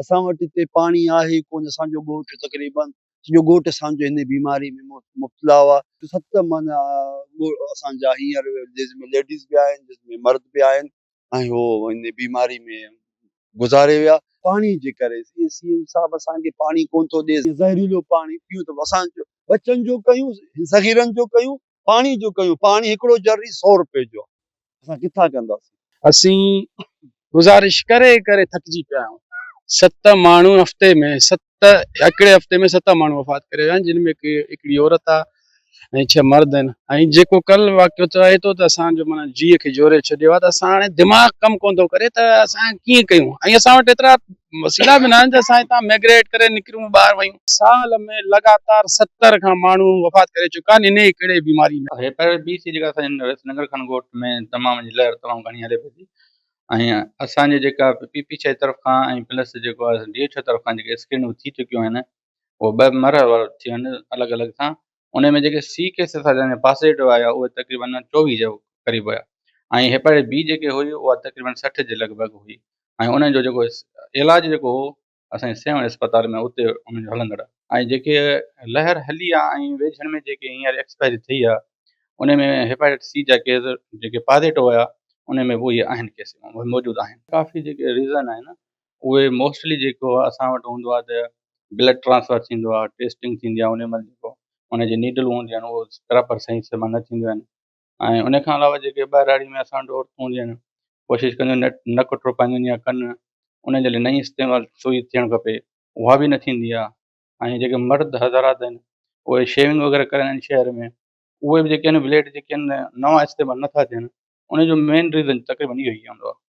असां वटि हिते पाणी आहे कोन। असांजो ॻोठ तक़रीबन सॼो ॻोठ असांजो हिन बीमारी में मुब्तला हुआ। 7 माना असांजा हींअर जंहिंमें लेडीज़ बि आहिनि, जंहिंमें मर्द बि आहिनि, ऐं हो हिन बीमारी में गुज़ारे विया पाणी जे करे। सीएम साहब असांखे पाणी कोन थो ॾिए, ज़हरीलो पाणी पियूं त असांजो बचनि जो कयूं, सगीरनि जो कयूं, पाणी जो कयूं। पाणी हिकिड़ो जरी 100 रुपए जो, असां किथां कंदासीं? असीं गुज़ारिश करे करे थकिजी पिया आहियूं। 7 माण्हू हफ़्ते में हिकिड़े हफ़्ते में 7 माण्हू वफ़ात करे विया आहिनि, जिन में हिकिड़ी औरत आहे ऐं 6 मर्द आहिनि। ऐं जेको कल्ह वाक़ियो चए थो त असांजो माना जीअ खे जोरे छॾियो आहे, त असां हाणे दिमाग़ कमु कोन थो करे त असां कीअं कयूं। ऐं असां वटि एतिरा वसीला बि न आहिनि त असां हितां माइग्रेट करे निकिरूं ॿाहिरि वयूं। साल में लगातार 70 खां माण्हू वफ़ात करे चुका आहिनि इन हिकिड़े बीमारी में। हेपेटाइटिस बी सी जेका असांजे नगर खनकोट में तमामु लहर तमामु घणी हले पई थी। ऐं असांजे जेका PPCI तरफ़ खां ऐं प्लस जेको आहे DHO तरफ़ खां जेके स्क्रीनिंग थी चुकियूं आहिनि, उहे 2 मरहल थियूं आहिनि अलॻि अलॻि सां। उन में जेके C केस असांजा पॉज़िटिव आया उहे तक़रीबन 24 जो क़रीब हुया। ऐं हेपेटाइटिस B जेके हुई उहा तक़रीबन 60 जे लॻभॻि हुई। ऐं उनजो जेको इलाजु जेको हो असांजे सेवन अस्पताल में उते उनजो हलंदड़। ऐं जेके लहर हली आहे ऐं वेझनि में जेके हींअर एक्सपायरी थी आहे, उन में हेपेटाइटिस C जा केस जेके पॉज़िटिव हुया उन में उहे आहिनि, केस उहे मौजूदु आहिनि। काफ़ी जेके रीज़न आहिनि उहे मोस्टली जेको असां वटि हूंदो आहे त ब्लड ट्रांसफर थींदो आहे, टेस्टिंग थींदी आहे, उन में जेको उनजी नीडलूं हूंदियूं आहिनि उहे प्रॉपर सही समय न थींदियूं आहिनि। ऐं उन खां अलावा जेके ॿाहिराड़ी में असां वटि औरतूं हूंदियूं आहिनि, कोशिशि कंदियूं नक टुरपाईंदियूं आहिनि या कनि उन जे लाइ नई इस्तेमालु सुई थियणु खपे, उहा बि न थींदी आहे। ऐं जेके मर्द हज़रात आहिनि उहे शेविंग वग़ैरह कराइनि आहिनि शहर में, उहे बि जेके आहिनि ब्लेड जेके आहिनि नवां इस्तेमालु नथा थियनि। उनजो मेन रीज़न तक़रीबन इहो ई हूंदो आहे।